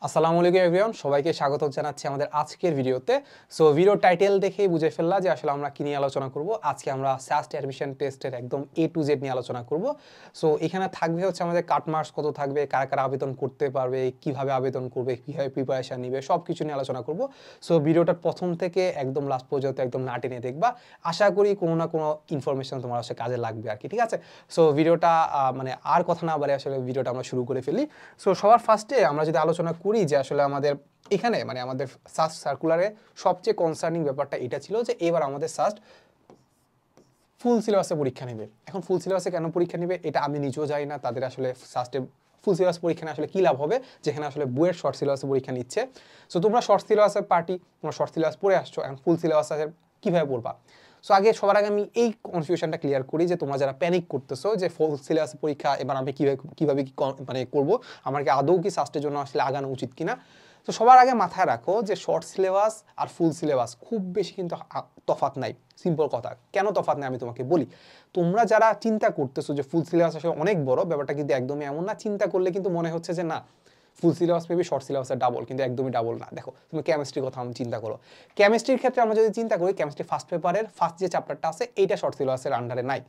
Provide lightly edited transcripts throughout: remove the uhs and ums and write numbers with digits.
আসসালামু আলাইকুম এভরিওয়ান, সবাইকে স্বাগত জানাচ্ছি আমাদের আজকের ভিডিওতে। সো ভিডিও টাইটেল দেখেই বুঝে ফেললা যে আসলে আমরা কি নিয়ে আলোচনা করব। আজকে আমরা সাস্ট অ্যাডমিশন টেস্টের একদম A to Z নিয়ে আলোচনা করব। সো এখানে থাকবে হচ্ছে আমাদের কাট মার্কস কত থাকবে, কারা কারা আবেদন করতে পারবে, কিভাবে আবেদন করবে, কিভাবে প্রিপারেশন নিবে, সব কিছু নিয়ে আলোচনা করব। সো ভিডিওটার প্রথম থেকে একদম লাস্ট পর্যন্ত একদম না টেনে দেখবা। আশা করি কোনো না কোনো ইনফরমেশন তোমার আসলে কাজে লাগবে আর কি, ঠিক আছে? সো ভিডিওটা মানে আর কথা না বলে আসলে ভিডিওটা আমরা শুরু করে ফেলি। সো সবার ফার্স্টে আমরা যদি আলোচনা করি যে আসলে আমাদের এখানে মানে আমাদের সাস্ট সার্কুলারে সবচেয়ে কনসার্নিং ব্যাপারটা এটা ছিল যে এবার আমাদের সাস্ট ফুল সিলেবাসে পরীক্ষা নেবে। এখন ফুল সিলেবাসে কেন পরীক্ষা নেবে এটা আমি নিজেও জানি না। তাদের আসলে সাস্টে ফুল সিলেবাস পরীক্ষা আসলে কী লাভ হবে যেখানে আসলে বইয়ের শর্ট সিলেবাসে পরীক্ষা নিচ্ছে। সো তোমরা শর্ট সিলেবাসের পার্টি, তোমরা শর্ট সিলেবাস পড়ে আসছো, এখন ফুল সিলেবাস কীভাবে পড়বা? সো সবার আগে আমি এই কনফিউশনটা ক্লিয়ার করি যে তোমরা যারা প্যানিক করতেছো যে ফুল সিলেবাস পরীক্ষা এবার আমি কীভাবে মানে করবো, আমার কি আদৌ কি সাস্টের জন্য আসলে আগানো উচিত কিনা। তো সবার আগে মাথায় রাখো যে শর্ট সিলেবাস আর ফুল সিলেবাস খুব বেশি কিন্তু তফাৎ নাই। সিম্পল কথা, কেন তফাৎ নাই আমি তোমাকে বলি। তোমরা যারা চিন্তা করতেছো যে ফুল সিলেবাস আসলে অনেক বড়, ব্যাপারটা কিন্তু একদমই এমন না। চিন্তা করলে কিন্তু মনে হচ্ছে যে না ফুল সিলেবাস মেবি শর্ট সিলেবাসের ডাবল, কিন্তু একদমই ডাবল না। দেখো তুমি কেমিস্ট্রির কথা আমি চিন্তা করো, কেমিস্ট্রির ক্ষেত্রে আমরা যদি চিন্তা করি কেমিস্ট্রি ফার্স্ট পেপারের ফার্স্ট যে চ্যাপ্টারটা আছে এইটা শর্ট সিলেবাসের আন্ডারে নাই।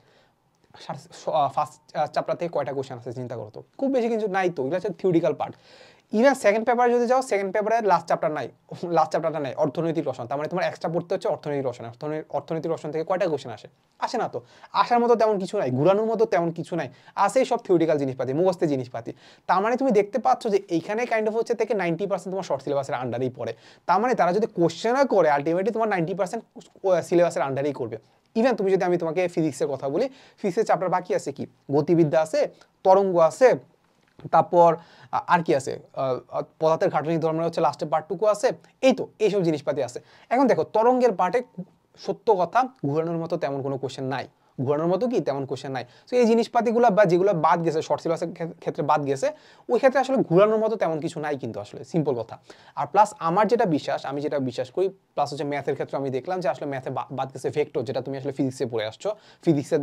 ফার্স্ট চ্যাপ্টার থেকে কয়টা কোয়েশ্চেন আছে চিন্তা করো তো, খুব বেশি কিছু নাই তো, এগুলো হচ্ছে থিওরিক্যাল পার্ট। ইভেন সেকেন্ড পেপারে যদি যাও, সেকেন্ড পেপারের লাস্ট চ্যাপ্টারটা নাই অর্থনৈতিক রসায়ন। তার মানে তোমার এক্সট্রা পড়তে হচ্ছে অর্থনৈতিক রসায়ন। অর্থনৈতিক রসায়ন থেকে কয়টা কোয়েশ্চেন আসে না তো, আসার মতো তেমন কিছু নাই, ঘুরানোর মতো তেমন কিছু নাই, আসে সব থিওরিক্যাল জিনিসপাতি, মুখস্থের জিনিসপাতি। তার মানে তুমি দেখতে পাচ্ছ যে এইখানে কাইন্ড অফ হচ্ছে থেকে 90% তোমার শর্ট সিলেবাসের আন্ডারেই পড়ে। তার মানে তারা যদি কোয়েশ্চেনও করে আলটিমেটলি তোমার 90% সিলেবাসের আন্ডারেই করবে। ইভেন তুমি যদি আমি তোমাকে ফিজিক্সের কথা বলি, ফিজিক্সের চ্যাপ্টার বাকি আছে কি, গতিবিদ্যা আছে, তরঙ্গ আছে, তারপর আর কি আছে, পদার্থের ঘাটনি ধর্মের হচ্ছে লাস্টের পার্টটুকু আছে, এই তো এইসব জিনিসপাতি আছে। এখন দেখো তরঙ্গের পার্টে সত্য কথা ঘুরানোর মতো তেমন কোনো কোশ্চেন নাই, ঘোরানোর মতো কি তেমন কোশ্চেন নাই। তো এই জিনিসপাতিগুলো বা যেগুলো বাদ গেছে শর্ট সিলেবাসের ক্ষেত্রে বাদ গেছে, ওই ক্ষেত্রে আসলে ঘোরানোর মতো তেমন কিছু নাই কিন্তু আসলে, সিম্পল কথা। আর প্লাস আমার যেটা বিশ্বাস, আমি যেটা বিশ্বাস করি, প্লাস হচ্ছে ম্যাথের ক্ষেত্রে আমি দেখলাম যে আসলে ম্যাথে বাদ গেছে ভেক্টর, যেটা তুমি আসলে ফিজিক্সে পড়ে আসছো, ফিজিক্সের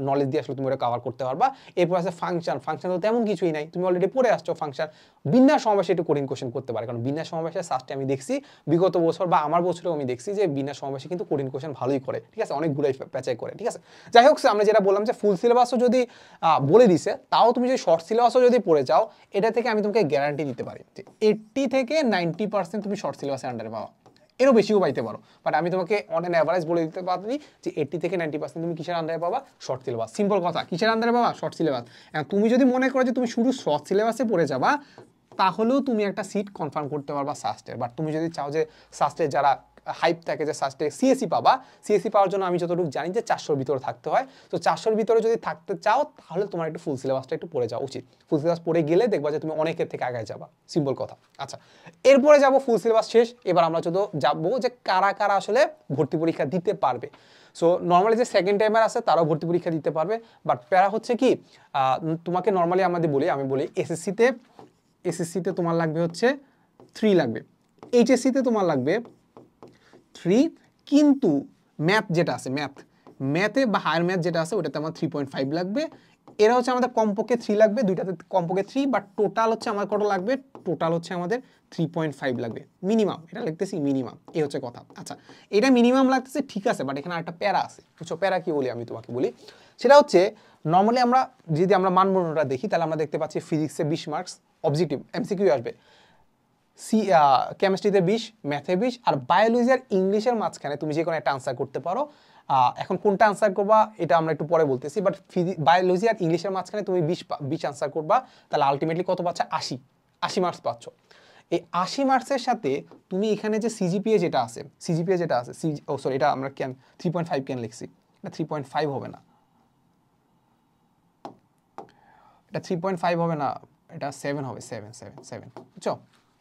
নলেজ দিয়ে আসলে তুমি ওটা কভার করতে পারবা। এরপর আছে ফাংশন, ফাংশন তো তেমন কিছুই নাই, তুমি অলরেডি পড়ে আসছো ফাংশন। বিন্যাস সমাবেশে একটু কঠিন কোশ্চেন করতে পারে, কারণ বিন্যাস সমাবেশে সাস্টে আমি দেখছি বিগত বছর বা আমার বছরেও আমি দেখছি যে বিন্যাস সমাবেশে কিন্তু কঠিন কোশ্চেন ভালোই করে, ঠিক আছে, অনেক ঘুরাই পেঁচাই করে, ঠিক আছে। যাই হোক, আমরা যেটা বললাম যে ফুল সিলেবাসও যদি বলে দিছে, তাও তুমি যদি শর্ট সিলেবাসও যদি পড়ে যাও, এটা থেকে আমি তোমাকে গ্যারান্টি দিতে পারি যে 80 থেকে 90% তুমি শর্ট সিলেবাসের আন্ডারে পাওয়া, এরও বেশিও পাইতে পারো। বাট আমি তোমাকে অন অ্যান অ্যাভারেজ বলে দিতে পারি যে 80 থেকে 90% তুমি কিসের আন্ডারে পাবা, শর্ট সিলেবাস। সিম্পল কথা, কিসের আন্ডারে পাবা, শর্ট সিলেবাস। তুমি যদি মনে করো যে তুমি শুধু শর্ট সিলেবাসে পড়ে যাবা, তাহলেও তুমি একটা সিট কনফার্ম করতে পারবা সাস্টের। বাট তুমি যদি চাও যে সাস্টের যারা হাইপ থাকে যে সাস্টে সিএসসি পাবা, সিএসসি পাওয়ার জন্য আমি যতটুকু জানি যে 400-র ভিতরে থাকতে হয়। তো 400-র ভিতরে যদি থাকতে চাও, তাহলে তোমার একটু ফুল সিলেবাসটা একটু পড়ে যাওয়া উচিত। ফুল সিলেবাস পড়ে গেলে দেখবা যে তুমি অনেকের থেকে আগে যাবা, সিম্পল কথা। আচ্ছা, এরপরে যাবো ফুল সিলেবাস শেষ, এবার আমরা যাবো যে কারা কারা আসলে ভর্তি পরীক্ষা দিতে পারবে। সো নর্মালি যে সেকেন্ড টাইমার আছে তারাও ভর্তি পরীক্ষা দিতে পারবে। বাট প্যারা হচ্ছে কি, তোমাকে নর্মালি আমি বলি এসএসসিতে তোমার লাগবে হচ্ছে 3 লাগবে, এইচএসসিতে তোমার লাগবে 3, কিন্তু ম্যাথ যেটা আছে ম্যাথে বা হায়ার ম্যাথ যেটা আছে ওটাতে আমার 3.5 লাগবে। এরা হচ্ছে আমাদের কমপক্ষে 3 লাগবে, দুইটাতে কমপক্ষে 3, বাট টোটাল হচ্ছে আমার কত লাগবে, টোটাল হচ্ছে আমাদের 3.5 লাগবে মিনিমাম, এটা লিখতেছি মিনিমাম, এই হচ্ছে কথা। আচ্ছা, এটা মিনিমাম লাগতেছে ঠিক আছে, বাট এখানে একটা প্যারা আছে, বুঝছো? প্যারা কি বলি আমি তোমাকে বলি, সেটা হচ্ছে নর্মালি আমরা যদি মানবন্ধনটা দেখি, তাহলে আমরা দেখতে পাচ্ছি ফিজিক্সে 20 মার্কস অবজেক্টিভ এমসিকিউ আসবে, কেমিস্ট্রিতে 20, ম্যাথে 20, আর বায়োলজি আর ইংলিশের মাঝখানে তুমি যে কোনো একটা আনসার করতে পারো। এখন কোনটা আনসার করবা এটা আমরা একটু পরে বলতেছি, বাট বায়োলজি আর ইংলিশের মাঝখানে তুমি 20 আনসার করবা, তাহলে আলটিমেটলি কত পাচ্ছ, 80 মার্কস পাচ্ছ। এই 80 মার্কসের সাথে তুমি এখানে যে সিজিপিএ যেটা আছে সরি, এটা আমরা 3.5 কেন লিখছি, এটা 3.5 হবে না, এটা 3.5 হবে না, এটা 7 হবে, 7 বুঝছো?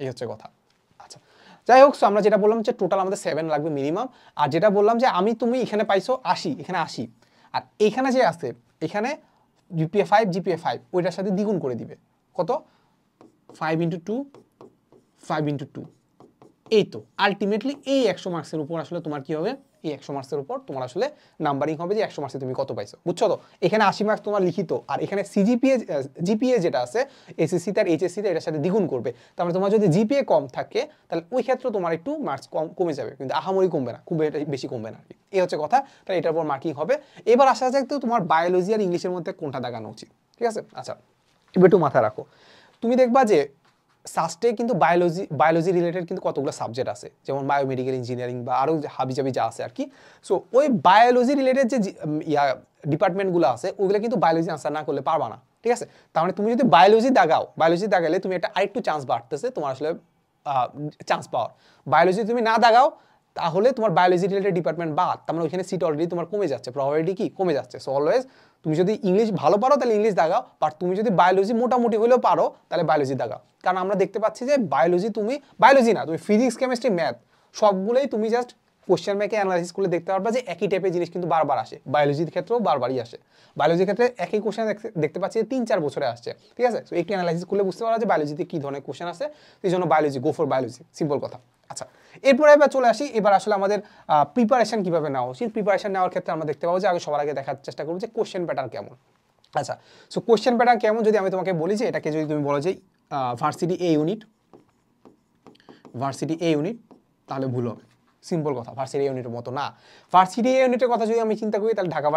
এই হচ্ছে কথা। আচ্ছা, যাই হোক, আমরা যেটা বললাম যে টোটাল আমাদের 7 লাগবে মিনিমাম। আর যেটা বললাম যে তুমি এখানে পাইছো 80, এখানে 80, আর এইখানে যে আছে এখানে জিপিএ 5 ওইটার সাথে দ্বিগুণ করে দিবে, কত, 5 × 2, 5 × 2, এই তো আলটিমেটলি এই 100 মার্কসের উপর আসলে তোমার কি হবে, এই 100 মার্কসের উপর তোমার আসলে নাম্বারিং হবে যে 100 মার্কসে তুমি কত পাইছো, বুঝছো? তো এখানে 80 মার্কস তোমার লিখিত, আর এখানে জিপিএ যেটা আছে এসএসসি তার এইচএসসি তে এটার সাথে দ্বিগুণ করবে। তার মানে তোমার যদি জিপিএ কম থাকে তাহলে ওই ক্ষেত্রে তোমার একটু মার্কস কমে যাবে, কিন্তু আহামরি কমবে না, খুব বেশি কমবে না আর কি। এই হচ্ছে কথা। তাহলে এটার উপর মার্কিং হবে। এবার আসা যাক তো তোমার বায়োলজি আর ইংলিশের মধ্যে কোনটা দাগানো উচিত, ঠিক আছে? আচ্ছা, এবার একটু মাথায় রাখো, তুমি দেখবা যে সাস্টে কিন্তু বায়োলজি রিলেটেড কিন্তু কতগুলো সাবজেক্ট আছে, যেমন বায়োমেডিক্যাল ইঞ্জিনিয়ারিং বা আরও হাবিজাবি যা আছে আর কি। সো ওই বায়োলজি রিলেটেড যে ডিপার্টমেন্টগুলো আছে ওইগুলো কিন্তু বায়োলজি আনসার না করলে পারবা না, ঠিক আছে? তার মানে তুমি যদি বায়োলজি দাগালে তুমি একটা আরেকটু চান্স বাড়তেছে তোমার আসলে চান্স পাওয়ার। বায়োলজি তুমি না দাগাও তাহলে তোমার বায়োলজি রিলেটেড ডিপার্টমেন্ট বাদ, তার মানে ওইখানে সিট অলরেডি তোমার কমে যাচ্ছে, প্রবাবিলিটি কি কমে যাচ্ছে। সো অলওয়েজ তুমি যদি ইংলিশ ভালো পারো তাহলে ইংলিশ দাগাও, বাট তুমি যদি বায়োলজি মোটামুটি হলেও পারো তাহলে বায়োলজি দাগাও। কারণ আমরা দেখতে পাচ্ছি যে বায়োলজি না, তুমি ফিজিক্স কেমিস্ট্রি ম্যাথ সবগুলোই তুমি জাস্ট কোশ্চেন ব্যাংকে অ্যানালাইসিস করলে দেখতে পারবা যে একই টাইপের জিনিস কিন্তু বারবার আসে, বায়োলজির ক্ষেত্রেও বারবারই আসে। বায়োলজির ক্ষেত্রে একই কোশ্চেন দেখতে পাচ্ছি 3-4 বছরে আসছে, ঠিক আছে? তো একটু অ্যানালাইসিস করলে বুঝতে পারবা যে বায়োলজিতে কী ধরনের কোশ্চেন আছে, এই জন্য biology, go for biology, simple কথা। আচ্ছা, এরপরে এবার চলে আসি, এবার আসলে আমাদের প্রিপারেশন কীভাবে নেওয়া উচিত। প্রিপারেশন নেওয়ার ক্ষেত্রে আমরা দেখতে পাবো যে সবার আগে দেখার চেষ্টা করবো যে কোশ্চেন প্যাটার্ন কেমন। আচ্ছা, সো কোশ্চেন প্যাটার্ন কেমন যদি আমি তোমাকে বলি যে এটাকে যদি তুমি বলো যে ভার্সিটি এ ইউনিট তাহলে ভুল হবে, সিম্পল কথা। ভার্সিটি এ ইউনিটের মতো না। ভার্সিটি এ ইউনিটের কথা যদি আমি চিন্তা করি তাহলে ঢাকা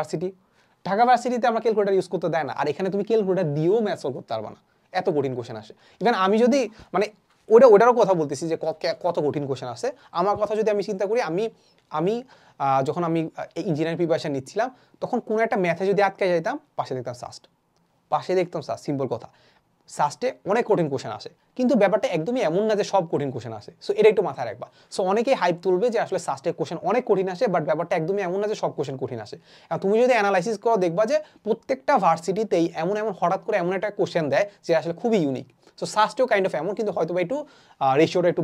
ভার্সিটিতে আমরা ক্যালকুলেটার ইউজ করতে দেয় না, আর এখানে তুমি ক্যালকুলেটার দিয়েও ম্যাথ সলভ করতে পারবা না, এত কঠিন কোশ্চেন আসে। ইভেন আমি যদি মানে ওটারও কথা বলতেছি যে কত কঠিন কোশ্চেন আসে। আমার কথা যদি আমি চিন্তা করি, আমি যখন আমি ইঞ্জিনিয়ারিং প্রিপারেশন নিচ্ছিলাম তখন কোনো একটা ম্যাথে যদি আটকে যাইতাম পাশে দেখতাম সাস্ট, সিম্পল কথা। সাস্টে অনেক কঠিন কোশ্চেন আসে, কিন্তু ব্যাপারটা একদমই এমন না যে সব কঠিন কোশ্চেন আসে। সো এটা একটু মাথায় রাখবা। সো অনেকেই হাইপ তুলবে যে আসলে সাস্টের কোশ্চেন অনেক কঠিন আসে, বাট ব্যাপারটা একদমই এমন না যে সব কোশ্চেন কঠিন আসে। তুমি যদি অ্যানালাইসিস করো দেখবা যে প্রত্যেকটা ভার্সিটিতেই এমন হঠাৎ করে এমন একটা কোশ্চেন দেয় যে আসলে খুবই ইউনিক। সো সাস্টেও কাইন্ড অফ এমন, কিন্তু হয়তো একটু রেশিওটা একটু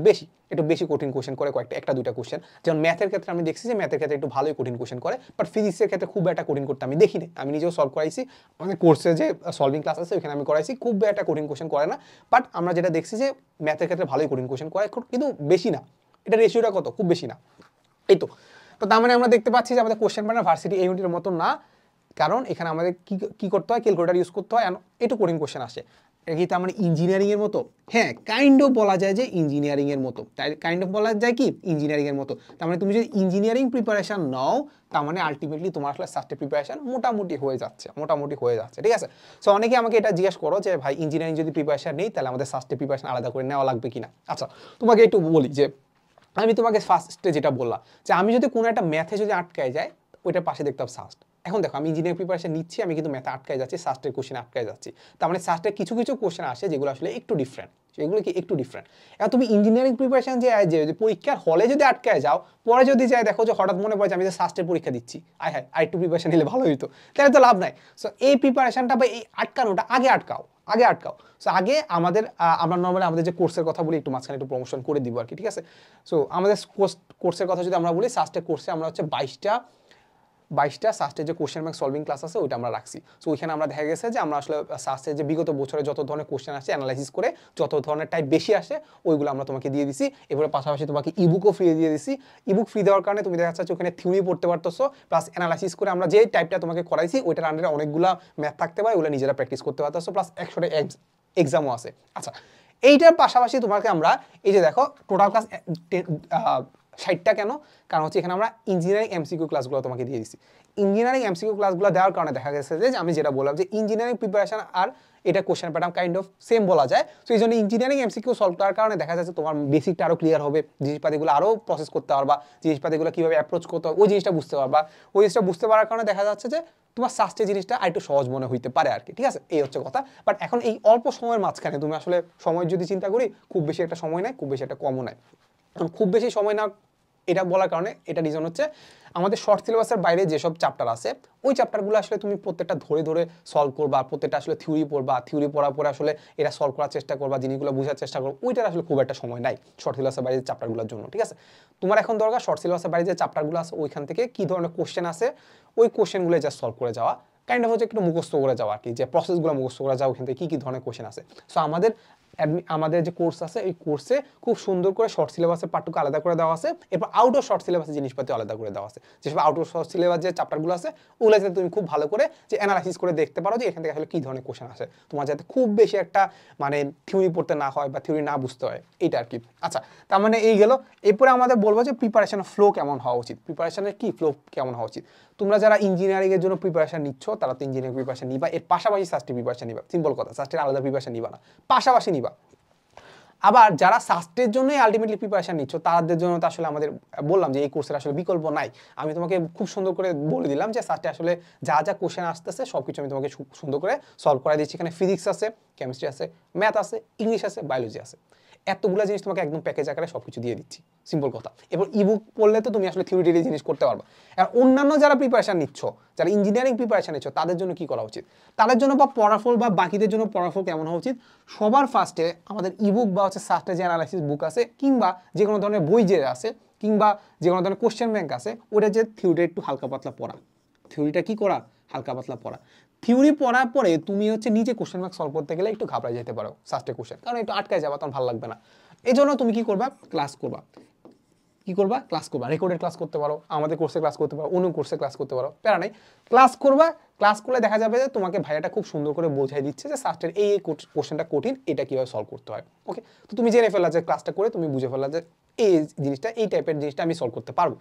বেশি কঠিন কোশ্চেন করে, একটা দুইটা কোশ্চেন। যেমন ম্যাথের ক্ষেত্রে আমি দেখছি যে ম্যাথের ক্ষেত্রে একটু ভালোই কঠিন কোশ্চেন করে, বাট ফিজিক্সের ক্ষেত্রে খুব একটা কঠিন করতে আমি দেখিনি। আমি নিজেও সলভ করাইছি, আমাদের কোর্সে যে সলভিং ক্লাস আছে ওখানে আমি করাইছি, খুব একটা কঠিন কোশ্চেন করে না। বাট আমরা যেটা দেখছি যে ম্যাথের ক্ষেত্রে ভালোই কঠিন কোশ্চেন করে, কিন্তু বেশি না। এটা রেশিওটা কত, খুব বেশি না। এই তো তার মানে আমরা দেখতে পাচ্ছি যে আমাদের কোশ্চেন প্যাটার্ন ভার্সিটি এই ইউনিটের মতো না, কারণ এখানে আমাদের কি করতে হয়, ক্যালকুলেটর ইউজ করতে হয়, একটু কঠিন কোশ্চেন আসে। এটা কি তার মানে ইঞ্জিনিয়ারিং এর মতো? হ্যাঁ, কাইন্ড অফ বলা যায় যে ইঞ্জিনিয়ারিং এর মতো। তাই কাইন্ড অফ বলা যায় কি ইঞ্জিনিয়ারিং এর মতো। তার মানে তুমি যদি ইঞ্জিনিয়ারিং প্রিপারেশন নাও তার মানে আলটিমেটলি তোমার আসলে সাস্টের প্রিপারেশন মোটামুটি হয়ে যাচ্ছে, ঠিক আছে? সো অনেকে আমাকে এটা জিজ্ঞেস করো যে ভাই ইঞ্জিনিয়ারিং যদি প্রিপারেশন নেই তাহলে আমাদের সাস্টের প্রিপারেশন আলাদা করে নেওয়া লাগবে কিনা। আচ্ছা, তোমাকে একটু বলি যে আমি তোমাকে ফার্স্টে যেটা বললাম যে আমি যদি কোনো একটা ম্যাথে যদি আটকায় যায় ওইটার পাশে দেখতাম সাস্ট। এখন দেখো আমি ইঞ্জিনিয়ারিং প্রিপারেশন নিচ্ছি, আমি কিন্তু ম্যাথে আটকায় যাচ্ছি, সাস্টের কোশ্চেন আটকায় যাচ্ছি। তার মানে সাস্টের কিছু কোশ্চেন আসে যেগুলো আসলে একটু ডিফারেন্ট, সেগুলো কি একটু ডিফারেন্ট। এখন তুমি ইঞ্জিনিয়ারিং প্রিপারেশন যে পরীক্ষার হলে যদি আটকায় যাও, পরে যদি যাই দেখো যে হঠাৎ মনে পড়ে যে আমি যে সাস্টের পরীক্ষা দিচ্ছি, আরেকটু প্রিপারেশন নিলে ভালো হইতো, তাহলে তো লাভ নাই। সো এই প্রিপারেশনটা বা এই আটকানোটা আগে আটকাও। সো আগে আমরা নর্মালি আমাদের যে কোর্সের কথা বলি একটু মাঝখানে একটু প্রমোশন করে দিব আর কি, ঠিক আছে? সো আমাদের কোর্সের কথা যদি আমরা বলি, সাস্টের কোর্সে আমরা হচ্ছে 22টা সাস্টের যে কোশ্চেন ব্যাংক সলভিং ক্লাস আছে ওইটা আমরা রাখছি। সো ওইখানে আমরা দেখা গেছে যে আমরা আসলে সাস্টের যে বিগত বছরে যত ধরনের কোশ্চেন আসে অ্যানালাইসিস করে যত ধরনের টাইপ বেশি আসে ওইগুলো আমরা তোমাকে দিয়ে দিছি। এবারে পাশাপাশি তোমাকে ইবুকও ফ্রি দিয়ে দিছি। ইবুক ফ্রি দেওয়ার কারণে তুমি দেখা যাচ্ছে ওখানে থিওরি পড়তে পারতেছো, প্লাস অ্যানালাইসিস করে আমরা যে টাইপটা তোমাকে করাইছি ওইটার আন্ডারে অনেকগুলো ম্যাথ থাকতে পারে, ওগুলো নিজেরা প্র্যাকটিস করতে পারতেছো, প্লাস 100টা এক্সামও আছে। আচ্ছা, এইটার পাশাপাশি তোমাকে আমরা এই যে দেখো টোটাল ক্লাস 60টা কেন, কারণ হচ্ছে এখানে আমরা ইঞ্জিনিয়ারিং এমসিকিউ ক্লাসগুলো তোমাকে দিয়ে দিচ্ছি। ইঞ্জিনিয়ারিং এমসিকিউ ক্লাসগুলো দেওয়ার কারণে দেখা গেছে যে আমি যেটা বললাম যে ইঞ্জিনিয়ারিং প্রিপারেশন আর এটা question pattern kind of same বলা যায়। সো এই জন্য ইঞ্জিনিয়ারিং এমসিকিউ সলভ করার কারণে দেখা যাচ্ছে তোমার বেসিকটা আরও ক্লিয়ার হবে, জিনিসপাতিগুলো আরও প্রসেস করতে পারবা, জিনিসপাতিগুলো কীভাবে অ্যাপ্রোচ করতে হবে ওই জিনিসটা বুঝতে পারবা। ওই জিনিসটা বুঝতে পারার কারণে দেখা যাচ্ছে যে তোমার সাস্টের জিনিসটা আরেকটু সহজ মনে হইতে পারে আর কি, ঠিক আছে? এই হচ্ছে কথা। বাট এখন এই অল্প সময়ের মাঝখানে তুমি আসলে সময় যদি চিন্তা করি খুব বেশি একটা সময় নাই, খুব বেশি একটা কমও নাই। খুব বেশি সময় না এটা বলার কারণে এটা রিজন হচ্ছে আমাদের শর্ট সিলেবাসের বাইরে যেসব চ্যাপ্টার আছে ওই চ্যাপ্টারগুলো আসলে তুমি প্রত্যেকটা ধরে সলভ করবা, প্রত্যেকটা আসলে থিওরি পড়বা, থিওরি পড়ার পরে আসলে এটা সলভ করার চেষ্টা করবা, জিনিসগুলো বোঝার চেষ্টা করবো, ওইটার আসলে খুব একটা সময় নাই শর্ট সিলেবাসের বাইরে চ্যাপ্টারগুলোর জন্য, ঠিক আছে? তোমার এখন দরকার শর্ট সিলেবাসের বাইরে যে চ্যাপ্টারগুলো আছে ওইখান থেকে কী ধরনের কোশ্চেন আছে ওই কোশ্চেনগুলো জাস্ট সলভ করে যাওয়া, কাইন্ড অফ হচ্ছে একটু মুখস্থ করে যাওয়া আর কি, যে প্রসেসগুলো মুখস্থ করে যাওয়া, ওখান থেকে কী ধরনের কোশ্চেন আছে। সো আমাদের আমাদের যে কোর্স আছে এই কোর্সে খুব সুন্দর করে শর্ট সিলেবাসের পার্টটুকু আলাদা করে দেওয়া আছে, এরপর আউটডোর শর্ট সিলেবাসের জিনিসপাতি আলাদা করে দেওয়া আছে। যেসব আউটডোর শর্ট সিলেবাস যে চ্যাপ্টারগুলো আছে ওগুলো যাতে তুমি খুব ভালো করে যে অ্যানালাইসিস করে দেখতে পারো যে এখান থেকে আসলে কী ধরনের কোশ্চেন আসে, তোমার যাতে খুব বেশি একটা মানে থিওরি পড়তে না হয় বা থিওরি না বুঝতে হয়, এইটা আর কি। আচ্ছা, তার মানে এই গেল। এরপরে আমাদের বলবো যে প্রিপারেশনের ফ্লো কেমন হওয়া উচিত, প্রিপারেশনের কি ফ্লো কেমন হওয়া উচিত। তোমরা যারা ইঞ্জিনিয়ারিংয়ের জন্য প্রিপারেশন নিচ্ছ তারা তো ইঞ্জিনিয়ারিং প্রিপারেশন নিবা, এর পাশাপাশি সাস্টের প্রিপারেশন নিবা, সিম্পল কথা, সাস্টের আলাদা প্রিপারেশন নিবা না, পাশাপাশি নিবা। আবার যারা সাস্টের জন্যই আলটিমেটলি প্রিপারেশন নিচ্ছ তাদের জন্য তো আসলে আমাদের বললাম যে এই কোর্সের আসলে বিকল্প নাই। আমি তোমাকে খুব সুন্দর করে বলে দিলাম যে সাস্টে আসলে যা যা কোশ্চেন আসতেছে সব কিছু আমি তোমাকে সুন্দর করে সলভ করে দিচ্ছি। এখানে ফিজিক্স আছে, কেমিস্ট্রি আছে, ম্যাথ আছে, ইংলিশ আছে, বায়োলজি আছে, এতগুলো জিনিস তোমাকে একদম প্যাকেজ আকারে সব কিছু দিয়ে দিচ্ছি, সিম্পল কথা। এবার ইবুক পড়লে তো তুমি আসলে থিওরিটিক্যালি জিনিস করতে পারবা। আর অন্যান্য যারা প্রিপারেশন নিচ্ছ, যারা ইঞ্জিনিয়ারিং প্রিপারেশন নিচ্ছ তাদের জন্য কি করা উচিত, তাদের জন্য বা পড়াফল বা বাকিদের জন্য পড়াফল কেমন হওয়া উচিত, সবার ফার্স্টে আমাদের ইবুক বা হচ্ছে সাস্টে যে অ্যানালাইসিস বুক আছে কিংবা যে কোনো ধরনের বই যে আছে কিংবা যে কোনো ধরনের কোশ্চেন ব্যাংক আছে ওটা যে থিওরিটা একটু হালকা পাতলা পড়া, থিওরিটা কি করা, হালকা পাতলা পড়া। থিওরি পড়ার পরে তুমি হচ্ছে নিজে কোশ্চেন ব্যাংক সলভ করতে গেলে একটু ঘাবড়ে যেতে পারো সাস্টে কোশ্চেন, কারণ একটু আটকায় যাবা, তখন ভালো লাগবে না। এই জন্য তুমি কি করবা, ক্লাস করবা। কি করবা, ক্লাস করবা, রেকর্ডেড ক্লাস করতে পারো, আমাদের কোর্সে ক্লাস করতে পারো, অন্য কোর্সে ক্লাস করতে পারো, প্যারা নাই, ক্লাস করবা। ক্লাস করলে দেখা যাবে যে তোমাকে ভাইয়াটা খুব সুন্দর করে বোঝাই দিচ্ছে যে সাস্টের এই কোশ্চেনটা কঠিন, এটা কীভাবে সলভ করতে হয়। ওকে, তো তুমি জেনে ফেললা যে ক্লাসটা করে তুমি বুঝে ফেললা যে এই জিনিসটা, এই টাইপের জিনিসটা আমি সলভ করতে পারবো।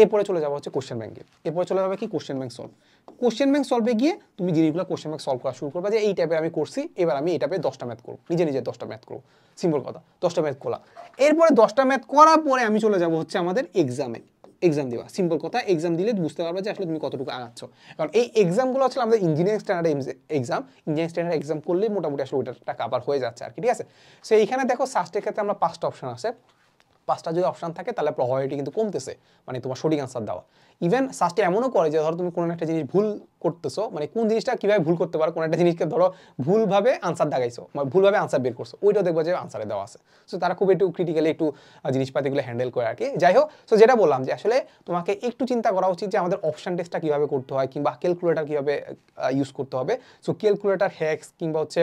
এরপরে চলে যাবো হচ্ছে কোশ্চেন ব্যাংকে, এরপরে চলে যাবে কি question bank solve. Question bank সলভে গিয়ে তুমি জিনিসগুলো কোশ্চেন ব্যাংক সলভ করা শুরু করবা যে এই টাইপের আমি করছি, এবার আমি এই টাইপের 10টা ম্যাথ করবো, নিজে নিজে 10টা ম্যাথ করবো, সিম্পল কথা, 10টা ম্যাথ করলাম। এরপরে 10টা ম্যাথ করার পরে আমি চলে যাবো হচ্ছে আমাদের এক্সামে, এক্সাম দেওয়া, সিম্পল কথা। এক্সাম দিলে বুঝতে পারবে যে আসলে তুমি কতটুকু আগাচ্ছ, কারণ এই এক্সামগুলো আসলে আমাদের engineering standard exam, engineering standard exam করলেই মোটামুটি আসলে ওইটা কাভার হয়ে যাচ্ছে আর কি, ঠিক আছে। সো এইখানে দেখো সাস্টের ক্ষেত্রে আমরা 5টা অপশন আছে, 5টা যদি অপশন থাকে তাহলে প্রবাবিলিটি কিন্তু কমতেছে, মানে তোমার সঠিক আনসার দেওয়া। ইভেন সাস্টে এমনও করে যে ধরো তুমি কোনো একটা জিনিস ভুল করতেছো, মানে কোন জিনিসটা কীভাবে ভুল করতে পারো, কোনো একটা জিনিসকে ধরো ভুলভাবে আনসার দাগাইছো, মানে ভুলভাবে আনসার বের করছো, ওইটাও দেখবো যে আনসারে দেওয়া আছে। সো তারা খুব একটু ক্রিটিক্যালি একটু জিনিসপাতিগুলো হ্যান্ডেল করে আর কি। যাই হোক, সো যেটা বললাম যে আসলে তোমাকে একটু চিন্তা করা উচিত যে আমাদের অপশন টেস্টটা কীভাবে করতে হয় কিংবা ক্যালকুলেটার কীভাবে ইউজ করতে হবে। সো ক্যালকুলেটার হ্যাক্স কিংবা হচ্ছে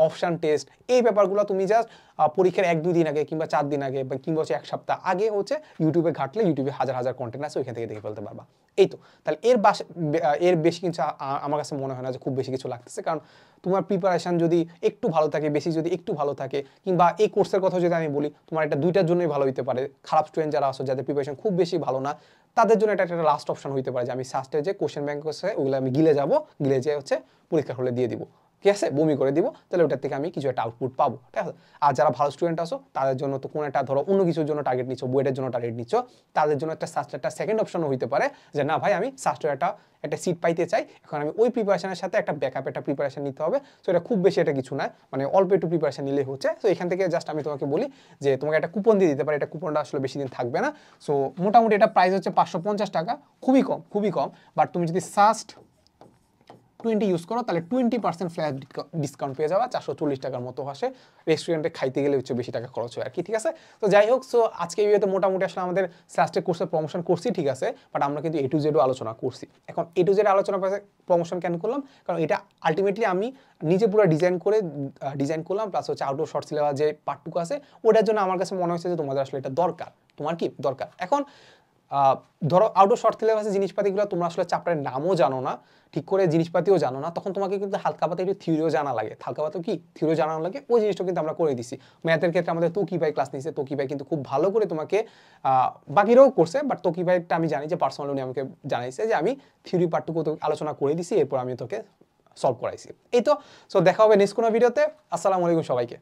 অপশান টেস্ট, এই ব্যাপারগুলো তুমি জাস্ট পরীক্ষার 1-2 দিন আগে কিংবা 4 দিন আগে বা কিংবা হচ্ছে 1 সপ্তাহ আগে হচ্ছে ইউটিউবে ঘাটলে ইউটিউবে হাজার হাজার কন্টেন্ট আছে, ওইখান থেকে দেখে ফেলতে পারবা। এই তো, তাহলে এর বেশি কিছু আমার কাছে মনে হয় না যে খুব বেশি কিছু লাগতেছে, কারণ তোমার প্রিপারেশন যদি একটু ভালো থাকে, বেশি যদি একটু ভালো থাকে, কিংবা এই কোর্সের কথা যদি আমি বলি তোমার এটা দুইটার জন্যই ভালো হতে পারে। খারাপ স্টুডেন্ট যারা আছে যাদের প্রিপারেশন খুব বেশি ভালো না তাদের জন্য এটা একটা লাস্ট অপশন হতে পারে যে আমি সাস্টের যে কোশ্চেন ব্যাংক আছে ওগুলো আমি গিলে যেয়ে হচ্ছে পরীক্ষার হলে দিয়ে দিব, ঠিক আছে, বমি করে দিব, তাহলে ওটার থেকে আমি কিছু একটা আউটপুট পাবো, ঠিক আছে। আর যারা ভালো স্টুডেন্ট আসো তাদের জন্য তো কোনো একটা ধরো অন্য কিছুর জন্য টার্গেট নিচ্ছ, বুয়েটের জন্য টার্গেট নিচ্ছ, তাদের জন্য একটা সাস্টের একটা সেকেন্ড অপশনও হইতে পারে যে না ভাই আমি সাস্টের একটা সিট পাইতে চাই, এখন আমি ওই প্রিপারেশনের সাথে একটা ব্যাকআপ একটা প্রিপারেশন নিতে হবে। সো এটা খুব বেশি এটা কিছু না, মানে অল্প একটু প্রিপারেশন নিলেই হচ্ছে। সো এখান থেকে জাস্ট আমি তোমাকে বলি যে তোমাকে একটা কুপন দিয়ে দিতে পারে, এটা কুপনটা আসলে বেশি দিন থাকবে না। সো মোটামুটি এটা প্রাইস হচ্ছে 550 টাকা, খুবই কম, খুবই কম। বাট তুমি যদি সাস্ট 20 ইউজ করো তাহলে 20% ফ্ল্যাট ডিসকাউন্ট পেয়ে যাওয়া, 440 টাকার মতো আসে। রেস্টুরেন্টে খাইতে গেলে হচ্ছে বেশি টাকা খরচ হয় আর কি, ঠিক আছে। তো যাই হোক, সো আজকে ভিডিওতে মোটামুটি আসলে আমাদের সাস্টের কোর্সের প্রমোশন করছি, ঠিক আছে, বাট আমরা কিন্তু A to Z আলোচনা করছি। এখন A to Z আলোচনা প্রমোশন কেন করলাম, কারণ এটা আলটিমেটলি আমি নিজে পুরো ডিজাইন করলাম, প্লাস হচ্ছে আউটডোর শর্ট সিলেবাস যে পার্টটুকু আছে ওটার জন্য আমার কাছে মনে হয়েছে যে তোমাদের আসলে এটা দরকার, তোমার কি দরকার। এখন ধরো আউটডোর শর্ট সিলেবাসের জিনিসপাতিগুলো তোমরা আসলে চ্যাপ্টারের নামও জানো না, ঠিক করে জিনিসপাতিও জানো না, তখন তোমাকে কিন্তু হালকা পাতা একটু থিওরিও জানা লাগে, হালকা পাতা কি থিওরিও জানা লাগে, ওই জিনিসটা কিন্তু আমরা করে দিছি। ম্যাথের ক্ষেত্রে আমাদের তোকি ভাই ক্লাস নিয়েছে, তোকি ভাই কিন্তু খুব ভালো করে তোমাকে বাকিরাও করছে, বাট তোকি ভাইটা আমি জানি যে পার্সোনালি উনি আমাকে জানাইছে যে আমি থিওরি পার্টটুকু আলোচনা করে দিছি, এরপর আমি তোকে সলভ করাইছি। এই তো, সো দেখা হবে নেক্সট কোনো ভিডিওতে। আসসালামু আলাইকুম সবাইকে।